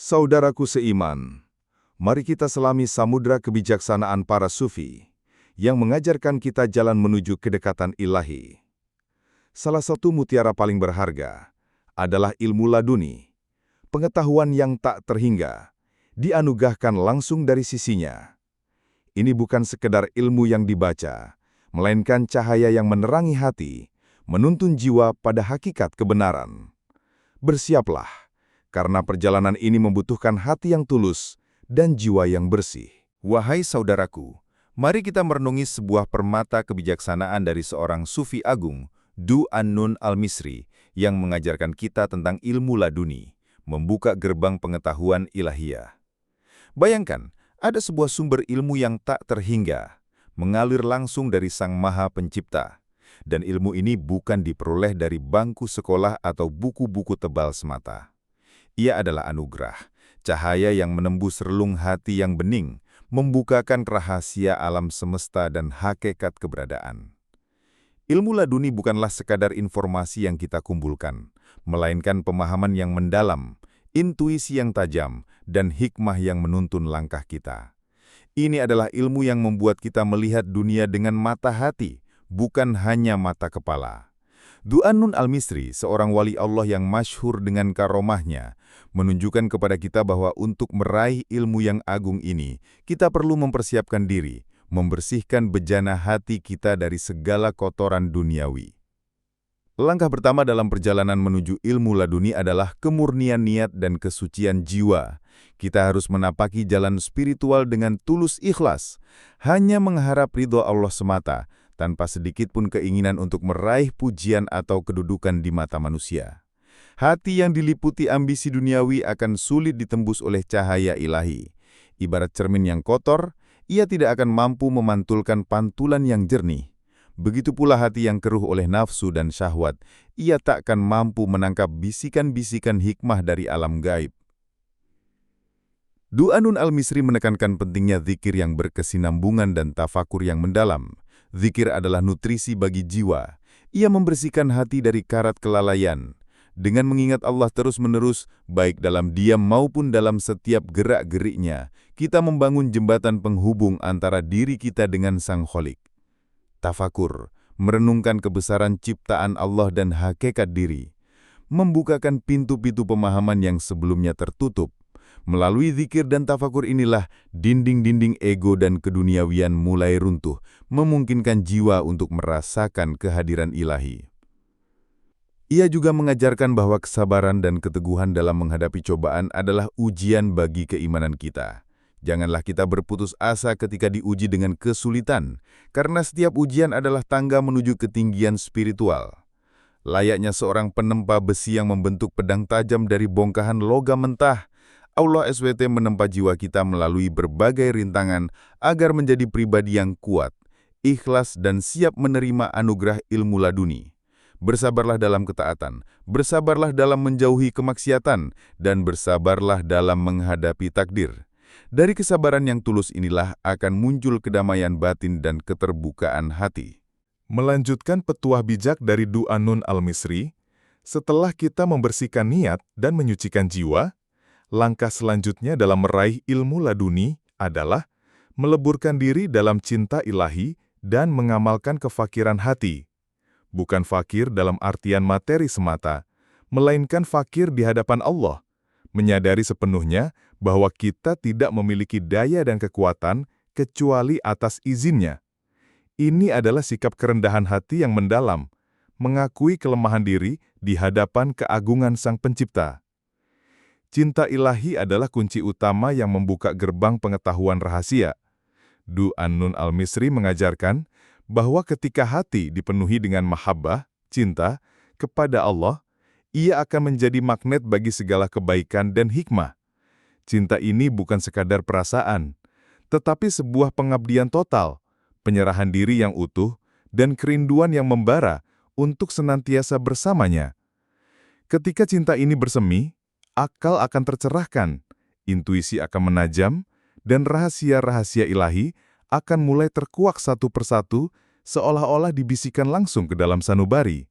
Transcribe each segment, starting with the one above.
Saudaraku seiman, mari kita selami samudra kebijaksanaan para sufi yang mengajarkan kita jalan menuju kedekatan ilahi. Salah satu mutiara paling berharga adalah ilmu laduni, pengetahuan yang tak terhingga, dianugerahkan langsung dari sisinya. Ini bukan sekedar ilmu yang dibaca, melainkan cahaya yang menerangi hati, menuntun jiwa pada hakikat kebenaran. Bersiaplah, karena perjalanan ini membutuhkan hati yang tulus dan jiwa yang bersih. Wahai saudaraku, mari kita merenungi sebuah permata kebijaksanaan dari seorang sufi agung, Du An-Nun Al-Misri, yang mengajarkan kita tentang ilmu laduni, membuka gerbang pengetahuan ilahiyah. Bayangkan, ada sebuah sumber ilmu yang tak terhingga, mengalir langsung dari Sang Maha Pencipta. Dan ilmu ini bukan diperoleh dari bangku sekolah atau buku-buku tebal semata. Ia adalah anugerah, cahaya yang menembus relung hati yang bening, membukakan rahasia alam semesta dan hakikat keberadaan. Ilmu laduni bukanlah sekadar informasi yang kita kumpulkan, melainkan pemahaman yang mendalam, intuisi yang tajam, dan hikmah yang menuntun langkah kita. Ini adalah ilmu yang membuat kita melihat dunia dengan mata hati, bukan hanya mata kepala. Du An-Nun Al-Misri, seorang wali Allah yang masyhur dengan karomahnya, menunjukkan kepada kita bahwa untuk meraih ilmu yang agung ini, kita perlu mempersiapkan diri, membersihkan bejana hati kita dari segala kotoran duniawi. Langkah pertama dalam perjalanan menuju ilmu laduni adalah kemurnian niat dan kesucian jiwa. Kita harus menapaki jalan spiritual dengan tulus ikhlas, hanya mengharap ridho Allah semata, tanpa sedikit pun keinginan untuk meraih pujian atau kedudukan di mata manusia. Hati yang diliputi ambisi duniawi akan sulit ditembus oleh cahaya ilahi. Ibarat cermin yang kotor, ia tidak akan mampu memantulkan pantulan yang jernih. Begitu pula hati yang keruh oleh nafsu dan syahwat, ia tak akan mampu menangkap bisikan-bisikan hikmah dari alam gaib. Du An-Nun Al-Misri menekankan pentingnya zikir yang berkesinambungan dan tafakur yang mendalam. Zikir adalah nutrisi bagi jiwa. Ia membersihkan hati dari karat kelalaian. Dengan mengingat Allah terus-menerus, baik dalam diam maupun dalam setiap gerak-geriknya, kita membangun jembatan penghubung antara diri kita dengan Sang Kholik. Tafakur, merenungkan kebesaran ciptaan Allah dan hakikat diri, membukakan pintu-pintu pemahaman yang sebelumnya tertutup. Melalui zikir dan tafakur inilah dinding-dinding ego dan keduniawian mulai runtuh, memungkinkan jiwa untuk merasakan kehadiran ilahi. Ia juga mengajarkan bahwa kesabaran dan keteguhan dalam menghadapi cobaan adalah ujian bagi keimanan kita. Janganlah kita berputus asa ketika diuji dengan kesulitan, karena setiap ujian adalah tangga menuju ketinggian spiritual. Layaknya seorang penempa besi yang membentuk pedang tajam dari bongkahan logam mentah, Allah SWT menempa jiwa kita melalui berbagai rintangan agar menjadi pribadi yang kuat, ikhlas dan siap menerima anugerah ilmu laduni. Bersabarlah dalam ketaatan, bersabarlah dalam menjauhi kemaksiatan, dan bersabarlah dalam menghadapi takdir. Dari kesabaran yang tulus inilah akan muncul kedamaian batin dan keterbukaan hati. Melanjutkan petuah bijak dari Du An-Nun Al-Misri, setelah kita membersihkan niat dan menyucikan jiwa, langkah selanjutnya dalam meraih ilmu laduni adalah meleburkan diri dalam cinta ilahi dan mengamalkan kefakiran hati. Bukan fakir dalam artian materi semata, melainkan fakir di hadapan Allah, menyadari sepenuhnya bahwa kita tidak memiliki daya dan kekuatan kecuali atas izinnya. Ini adalah sikap kerendahan hati yang mendalam, mengakui kelemahan diri di hadapan keagungan Sang Pencipta. Cinta ilahi adalah kunci utama yang membuka gerbang pengetahuan rahasia. Du An-Nun Al-Misri mengajarkan bahwa ketika hati dipenuhi dengan mahabbah, cinta, kepada Allah, ia akan menjadi magnet bagi segala kebaikan dan hikmah. Cinta ini bukan sekadar perasaan, tetapi sebuah pengabdian total, penyerahan diri yang utuh, dan kerinduan yang membara untuk senantiasa bersamanya. Ketika cinta ini bersemi, akal akan tercerahkan, intuisi akan menajam, dan rahasia-rahasia ilahi akan mulai terkuak satu persatu seolah-olah dibisikkan langsung ke dalam sanubari.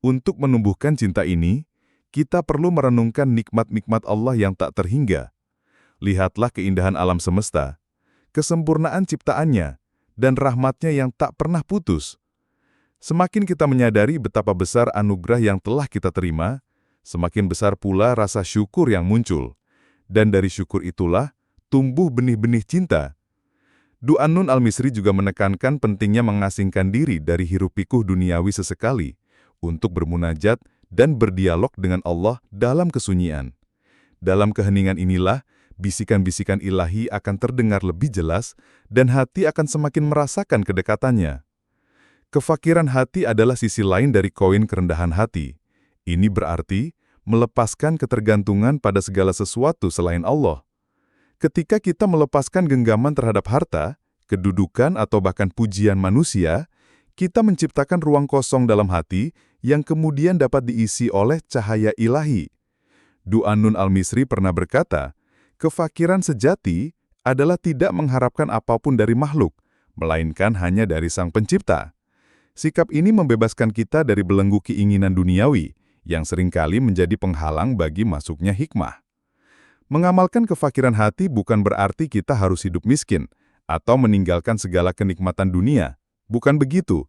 Untuk menumbuhkan cinta ini, kita perlu merenungkan nikmat-nikmat Allah yang tak terhingga. Lihatlah keindahan alam semesta, kesempurnaan ciptaannya, dan rahmatnya yang tak pernah putus. Semakin kita menyadari betapa besar anugerah yang telah kita terima, semakin besar pula rasa syukur yang muncul. Dan dari syukur itulah tumbuh benih-benih cinta. Du An-Nun Al-Misri juga menekankan pentingnya mengasingkan diri dari hiruk-pikuk duniawi sesekali untuk bermunajat dan berdialog dengan Allah dalam kesunyian. Dalam keheningan inilah, bisikan-bisikan ilahi akan terdengar lebih jelas dan hati akan semakin merasakan kedekatannya. Kefakiran hati adalah sisi lain dari koin kerendahan hati. Ini berarti melepaskan ketergantungan pada segala sesuatu selain Allah. Ketika kita melepaskan genggaman terhadap harta, kedudukan atau bahkan pujian manusia, kita menciptakan ruang kosong dalam hati yang kemudian dapat diisi oleh cahaya ilahi. Du An-Nun Al-Misri pernah berkata, kefakiran sejati adalah tidak mengharapkan apapun dari makhluk, melainkan hanya dari Sang Pencipta. Sikap ini membebaskan kita dari belenggu keinginan duniawi, yang seringkali menjadi penghalang bagi masuknya hikmah. Mengamalkan kefakiran hati bukan berarti kita harus hidup miskin, atau meninggalkan segala kenikmatan dunia. Bukan begitu.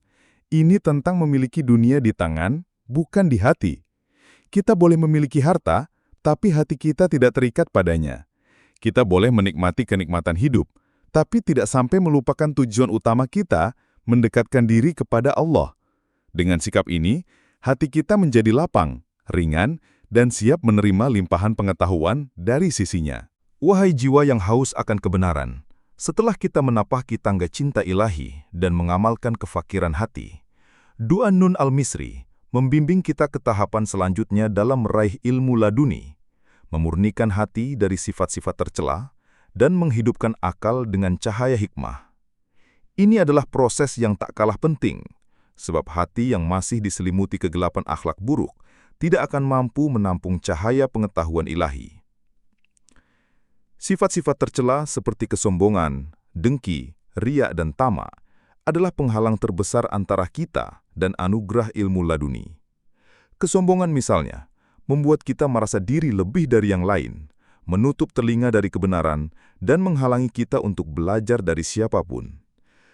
Ini tentang memiliki dunia di tangan, bukan di hati. Kita boleh memiliki harta, tapi hati kita tidak terikat padanya. Kita boleh menikmati kenikmatan hidup, tapi tidak sampai melupakan tujuan utama kita, mendekatkan diri kepada Allah. Dengan sikap ini, hati kita menjadi lapang, ringan, dan siap menerima limpahan pengetahuan dari sisinya. Wahai jiwa yang haus akan kebenaran, setelah kita menapaki tangga cinta ilahi dan mengamalkan kefakiran hati, Du An-Nun Al-Misri membimbing kita ke tahapan selanjutnya dalam meraih ilmu laduni, memurnikan hati dari sifat-sifat tercela, dan menghidupkan akal dengan cahaya hikmah. Ini adalah proses yang tak kalah penting, sebab hati yang masih diselimuti kegelapan akhlak buruk tidak akan mampu menampung cahaya pengetahuan ilahi. Sifat-sifat tercela seperti kesombongan, dengki, riya, dan tamak adalah penghalang terbesar antara kita dan anugerah ilmu laduni. Kesombongan misalnya, membuat kita merasa diri lebih dari yang lain, menutup telinga dari kebenaran, dan menghalangi kita untuk belajar dari siapapun.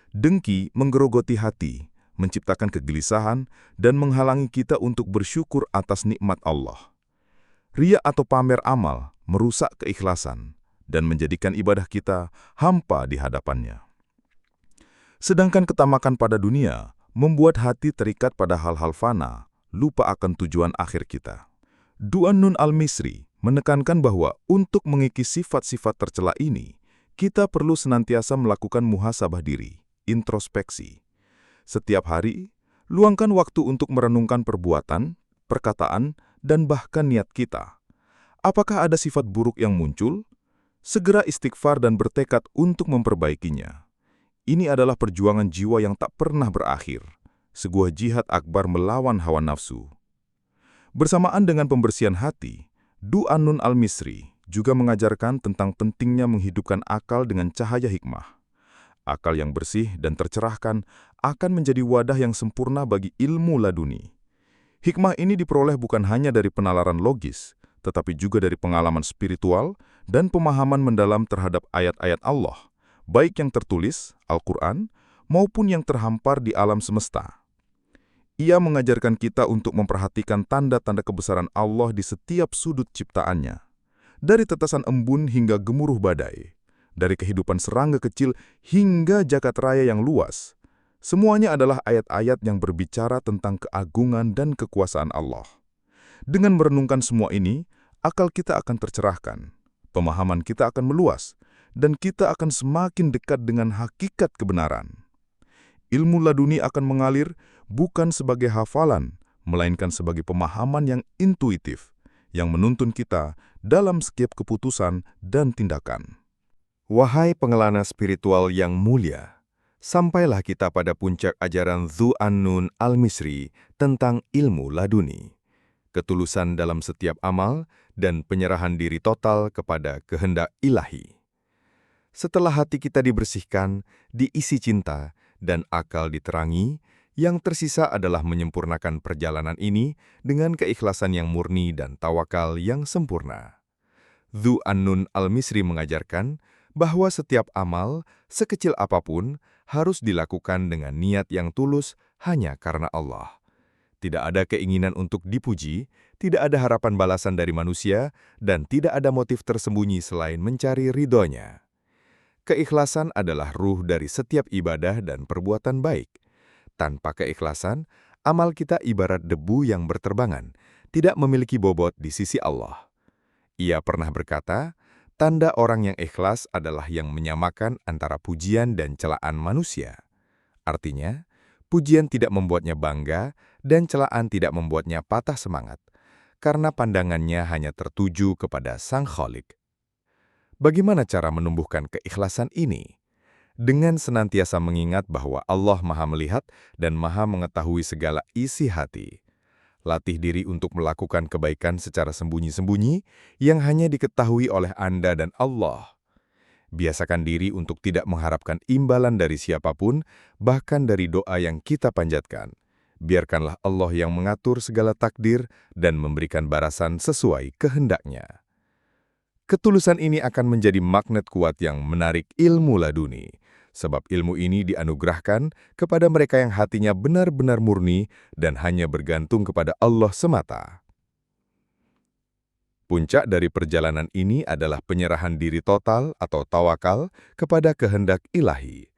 Dengki menggerogoti hati, menciptakan kegelisahan, dan menghalangi kita untuk bersyukur atas nikmat Allah. Riya atau pamer amal merusak keikhlasan dan menjadikan ibadah kita hampa di hadapannya. Sedangkan ketamakan pada dunia membuat hati terikat pada hal-hal fana, lupa akan tujuan akhir kita. Du An-Nun Al-Misri menekankan bahwa untuk mengikis sifat-sifat tercela ini, kita perlu senantiasa melakukan muhasabah diri, introspeksi. Setiap hari, luangkan waktu untuk merenungkan perbuatan, perkataan, dan bahkan niat kita. Apakah ada sifat buruk yang muncul? Segera istighfar dan bertekad untuk memperbaikinya. Ini adalah perjuangan jiwa yang tak pernah berakhir, sebuah jihad akbar melawan hawa nafsu. Bersamaan dengan pembersihan hati, Du An-Nun Al-Misri juga mengajarkan tentang pentingnya menghidupkan akal dengan cahaya hikmah. Akal yang bersih dan tercerahkan akan menjadi wadah yang sempurna bagi ilmu laduni. Hikmah ini diperoleh bukan hanya dari penalaran logis, tetapi juga dari pengalaman spiritual dan pemahaman mendalam terhadap ayat-ayat Allah, baik yang tertulis, Al-Quran, maupun yang terhampar di alam semesta. Ia mengajarkan kita untuk memperhatikan tanda-tanda kebesaran Allah di setiap sudut ciptaannya, dari tetasan embun hingga gemuruh badai, dari kehidupan serangga kecil hingga jagat raya yang luas. Semuanya adalah ayat-ayat yang berbicara tentang keagungan dan kekuasaan Allah. Dengan merenungkan semua ini, akal kita akan tercerahkan, pemahaman kita akan meluas, dan kita akan semakin dekat dengan hakikat kebenaran. Ilmu laduni akan mengalir bukan sebagai hafalan, melainkan sebagai pemahaman yang intuitif, yang menuntun kita dalam setiap keputusan dan tindakan. Wahai pengelana spiritual yang mulia, sampailah kita pada puncak ajaran Du An-Nun Al-Misri tentang ilmu laduni, ketulusan dalam setiap amal, dan penyerahan diri total kepada kehendak ilahi. Setelah hati kita dibersihkan, diisi cinta, dan akal diterangi, Yang tersisa adalah menyempurnakan perjalanan ini dengan keikhlasan yang murni dan tawakal yang sempurna. Dhu an-Nun al-Misri mengajarkan bahwa setiap amal, sekecil apapun, harus dilakukan dengan niat yang tulus hanya karena Allah. Tidak ada keinginan untuk dipuji, tidak ada harapan balasan dari manusia, dan tidak ada motif tersembunyi selain mencari ridhonya. Keikhlasan adalah ruh dari setiap ibadah dan perbuatan baik. Tanpa keikhlasan, amal kita ibarat debu yang berterbangan, tidak memiliki bobot di sisi Allah. Ia pernah berkata, tanda orang yang ikhlas adalah yang menyamakan antara pujian dan celaan manusia. Artinya, pujian tidak membuatnya bangga dan celaan tidak membuatnya patah semangat, karena pandangannya hanya tertuju kepada Sang Khalik. Bagaimana cara menumbuhkan keikhlasan ini? Dengan senantiasa mengingat bahwa Allah Maha Melihat dan Maha Mengetahui segala isi hati. Latih diri untuk melakukan kebaikan secara sembunyi-sembunyi yang hanya diketahui oleh Anda dan Allah. Biasakan diri untuk tidak mengharapkan imbalan dari siapapun, bahkan dari doa yang kita panjatkan. Biarkanlah Allah yang mengatur segala takdir dan memberikan balasan sesuai kehendaknya. Ketulusan ini akan menjadi magnet kuat yang menarik ilmu laduni, sebab ilmu ini dianugerahkan kepada mereka yang hatinya benar-benar murni dan hanya bergantung kepada Allah semata. Puncak dari perjalanan ini adalah penyerahan diri total atau tawakal kepada kehendak ilahi.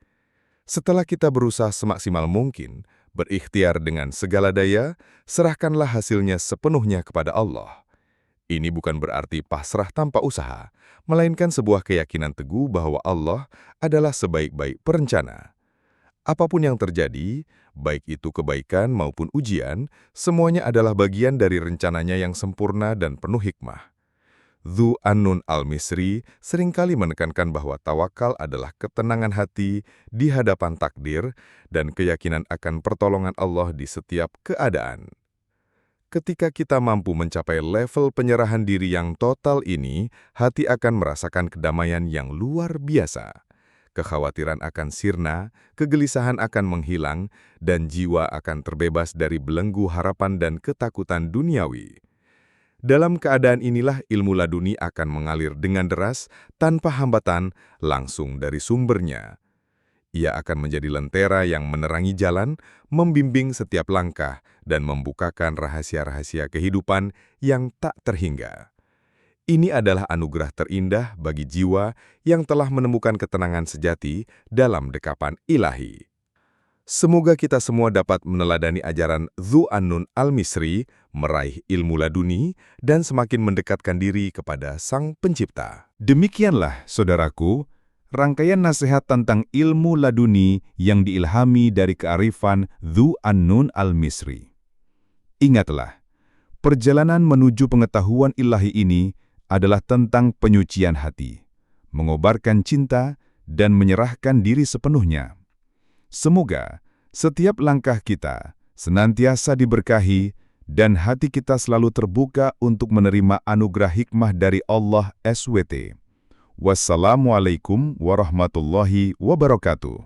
Setelah kita berusaha semaksimal mungkin, berikhtiar dengan segala daya, serahkanlah hasilnya sepenuhnya kepada Allah. Ini bukan berarti pasrah tanpa usaha, melainkan sebuah keyakinan teguh bahwa Allah adalah sebaik-baik perencana. Apapun yang terjadi, baik itu kebaikan maupun ujian, semuanya adalah bagian dari rencananya yang sempurna dan penuh hikmah. Dhu an-Nun al-Misri seringkali menekankan bahwa tawakal adalah ketenangan hati di hadapan takdir dan keyakinan akan pertolongan Allah di setiap keadaan. Ketika kita mampu mencapai level penyerahan diri yang total ini, hati akan merasakan kedamaian yang luar biasa. Kekhawatiran akan sirna, kegelisahan akan menghilang, dan jiwa akan terbebas dari belenggu harapan dan ketakutan duniawi. Dalam keadaan inilah ilmu laduni akan mengalir dengan deras, tanpa hambatan, langsung dari sumbernya. Ia akan menjadi lentera yang menerangi jalan, membimbing setiap langkah, dan membukakan rahasia-rahasia kehidupan yang tak terhingga. Ini adalah anugerah terindah bagi jiwa yang telah menemukan ketenangan sejati dalam dekapan ilahi. Semoga kita semua dapat meneladani ajaran Dhu an-Nun al-Misri, meraih ilmu laduni, dan semakin mendekatkan diri kepada Sang Pencipta. Demikianlah, saudaraku, rangkaian nasihat tentang ilmu laduni yang diilhami dari kearifan Dhu an-Nun al-Misri. Ingatlah, perjalanan menuju pengetahuan ilahi ini adalah tentang penyucian hati, mengobarkan cinta, dan menyerahkan diri sepenuhnya. Semoga setiap langkah kita senantiasa diberkahi dan hati kita selalu terbuka untuk menerima anugerah hikmah dari Allah SWT. Wassalamualaikum warahmatullahi wabarakatuh.